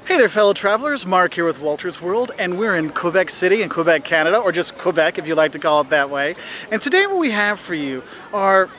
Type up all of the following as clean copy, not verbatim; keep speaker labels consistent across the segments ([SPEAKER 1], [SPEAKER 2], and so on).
[SPEAKER 1] Hey there, fellow travelers. Mark here with Wolters World, and we're in Quebec City in Quebec, Canada, or just Quebec if you like to call it that way. And today what we have for you are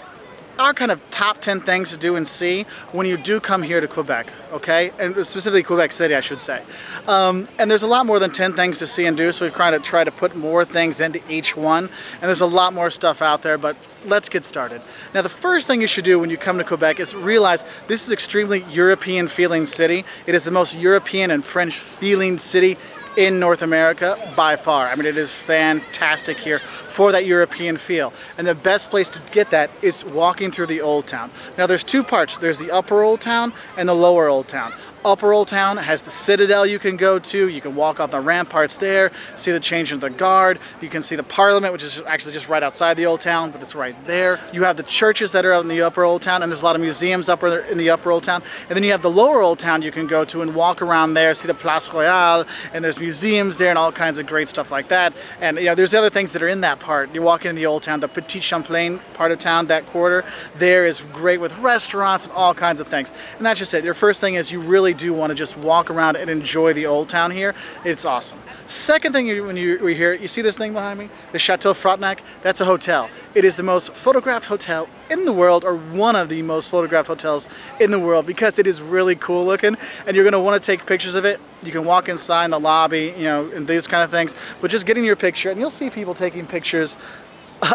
[SPEAKER 1] our kind of top 10 things to do and see when you do come here to Quebec, okay? And specifically Quebec City, I should say. And there's a lot more than 10 things to see and do, so we've kind of tried to put more things into each one. And there's a lot more stuff out there, but let's get started. Now, the first thing you should do when you come to Quebec is realize this is extremely European feeling city. It is the most European and French feeling city in North America by far. I mean, it is fantastic here for that European feel. And the best place to get that is walking through the Old Town. Now, there's two parts. There's the Upper Old Town and the Lower Old Town. Upper Old Town has the Citadel you can go to. You can walk on the ramparts there, see the change of the guard. You can see the Parliament, which is actually just right outside the Old Town, but it's right there. You have the churches that are out in the Upper Old Town, and there's a lot of museums up in the Upper Old Town. And then you have the Lower Old Town you can go to and walk around there, see the Place Royale, and there's museums there and all kinds of great stuff like that. And you know, there's other things that are in that part. You walk into the Old Town, the Petit Champlain part of town, that quarter, there is great with restaurants and all kinds of things. And that's just it. Your first thing is you really do want to just walk around and enjoy the Old Town here. It's awesome. Second thing, when you're here, you see this thing behind me? The Chateau Frontenac? That's a hotel. It is the most photographed hotel in the world, or one of the most photographed hotels in the world, because it is really cool looking and you're going to want to take pictures of it. You can walk inside in the lobby, you know, and these kind of things, but just getting your picture, and you'll see people taking pictures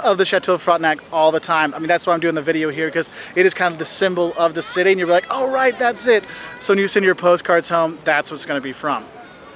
[SPEAKER 1] of the Chateau Frontenac all the time. I mean, that's why I'm doing the video here, because it is kind of the symbol of the city, and you're like, oh right, that's it. So when you send your postcards home, that's what's going to be from.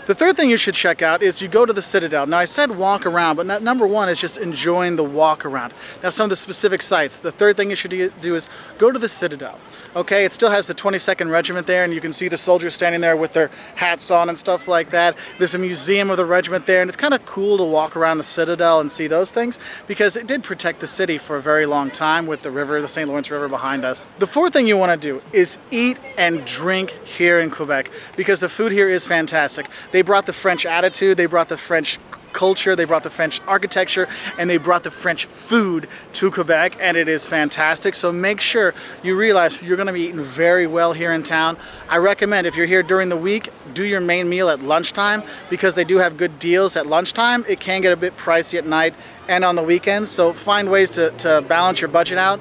[SPEAKER 1] The third thing you should check out is you go to the Citadel. Now, I said walk around, but number one is just enjoying the walk around. Now, some of the specific sites. The third thing you should do is go to the Citadel. Okay, it still has the 22nd Regiment there, and you can see the soldiers standing there with their hats on and stuff like that. There's a museum of the regiment there, and it's kind of cool to walk around the Citadel and see those things, because it did protect the city for a very long time with the river, the St. Lawrence River behind us. The fourth thing you want to do is eat and drink here in Quebec, because the food here is fantastic. They brought the French attitude, they brought the French culture, they brought the French architecture, and they brought the French food to Quebec, and it is fantastic. So make sure you realize you're going to be eating very well here in town. I recommend, if you're here during the week, do your main meal at lunchtime, because they do have good deals at lunchtime. It can get a bit pricey at night and on the weekends, so find ways to balance your budget out.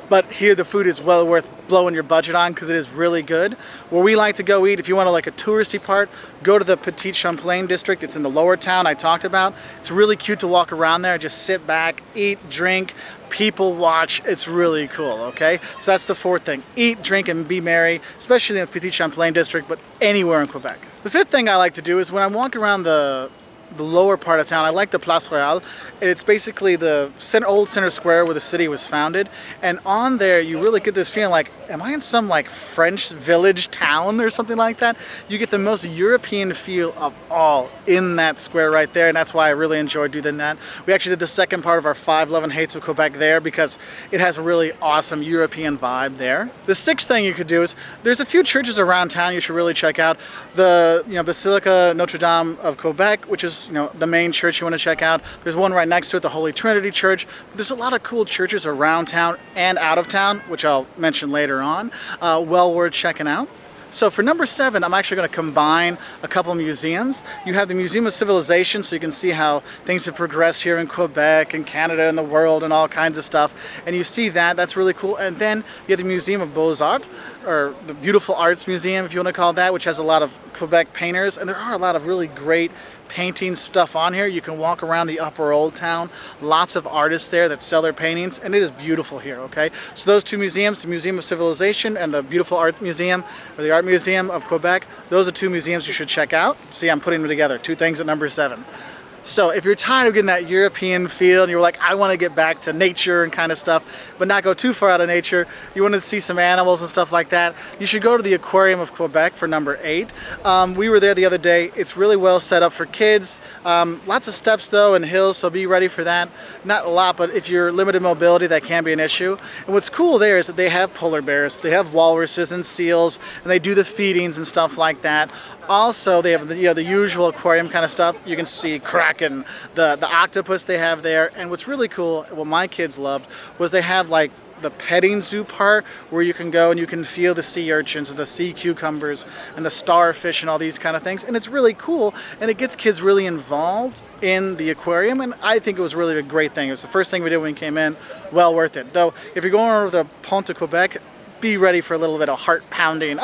[SPEAKER 1] But here the food is well worth blowing your budget on, because it is really good. Where we like to go eat, if you want to like a touristy part, go to the Petit Champlain district. It's in the Lower Town I talked about. It's really cute to walk around there, just sit back, eat, drink, people watch. It's really cool, okay? So that's the fourth thing. Eat, drink, and be merry, especially in the Petit Champlain district, but anywhere in Quebec. The fifth thing I like to do is when I'm walking around the lower part of town, I like the Place Royale. It's basically the old center square where the city was founded, and on there you really get this feeling like, am I in some like French village town or something like that? You get the most European feel of all in that square right there, and that's why I really enjoyed doing that. We actually did the second part of our 5 Love and Hates of Quebec there, because it has a really awesome European vibe there. The sixth thing you could do is, there's a few churches around town you should really check out. The Basilica Notre Dame of Quebec, which is the main church you want to check out. There's one right next to it, the Holy Trinity Church. But there's a lot of cool churches around town and out of town, which I'll mention later on. Well worth checking out. So for number 7, I'm actually going to combine a couple of museums. You have the Museum of Civilization, so you can see how things have progressed here in Quebec and Canada and the world and all kinds of stuff. And you see that, that's really cool. And then you have the Museum of Beaux-Arts, or the Beautiful Arts Museum, if you want to call it that, which has a lot of Quebec painters. And there are a lot of really great painting stuff on here. You can walk around the Upper Old Town. Lots of artists there that sell their paintings, and it is beautiful here, okay? So those two museums, the Museum of Civilization and the Beautiful Art Museum, or the Art Museum of Quebec, those are two museums you should check out. See, I'm putting them together. 2 things at number 7. So if you're tired of getting that European feel and you're like, I want to get back to nature and kind of stuff, but not go too far out of nature, you want to see some animals and stuff like that, you should go to the Aquarium of Quebec for number 8. We were there the other day. It's really well set up for kids. Lots of steps though and hills, so be ready for that. Not a lot, but if you're limited mobility, that can be an issue. And what's cool there is that they have polar bears, they have walruses and seals, and they do the feedings and stuff like that. Also, they have the usual aquarium kind of stuff. You can see kraken, the octopus they have there. And what's really cool, what my kids loved, was they have like the petting zoo part where you can go and you can feel the sea urchins and the sea cucumbers and the starfish and all these kind of things. And it's really cool, and it gets kids really involved in the aquarium, and I think it was really a great thing. It was the first thing we did when we came in. Well worth it. Though, if you're going over the Pont de Quebec, be ready for a little bit of heart pounding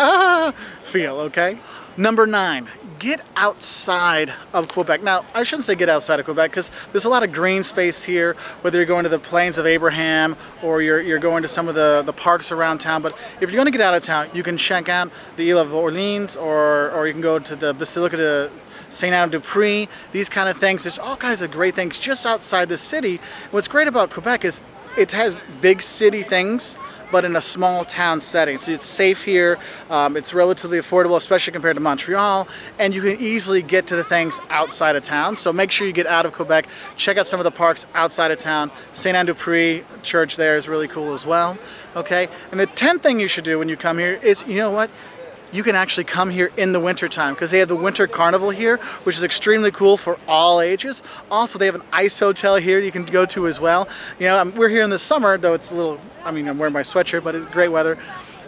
[SPEAKER 1] feel, okay? Number 9, get outside of Quebec. Now, I shouldn't say get outside of Quebec because there's a lot of green space here, whether you're going to the Plains of Abraham or you're going to some of the parks around town. But if you're going to get out of town, you can check out the Ile of Orleans, or you can go to the Basilica de Saint Anne du Pré, these kind of things. There's all kinds of great things just outside the city. What's great about Quebec is it has big city things, but in a small town setting. So it's safe here, it's relatively affordable, especially compared to Montreal, and you can easily get to the things outside of town. So make sure you get out of Quebec, check out some of the parks outside of town. Saint Anne du Pré church there is really cool as well, okay? And the 10th thing you should do when you come here is, you know what? You can actually come here in the winter time because they have the Winter Carnival here, which is extremely cool for all ages. Also, they have an ice hotel here you can go to as well. You know, we're here in the summer, though it's a little, I mean, I'm wearing my sweatshirt, but it's great weather.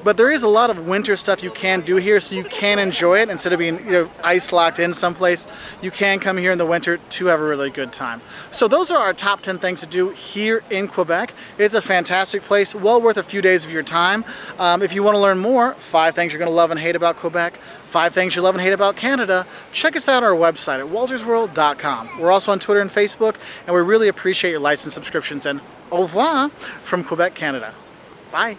[SPEAKER 1] But there is a lot of winter stuff you can do here, so you can enjoy it instead of being, you know, ice locked in someplace. You can come here in the winter to have a really good time. So those are our top 10 things to do here in Quebec. It's a fantastic place, well worth a few days of your time. If you want to learn more, 5 things you're going to love and hate about Quebec, 5 things you love and hate about Canada, check us out on our website at woltersworld.com. We're also on Twitter and Facebook, and we really appreciate your license subscriptions. And au revoir from Quebec, Canada. Bye.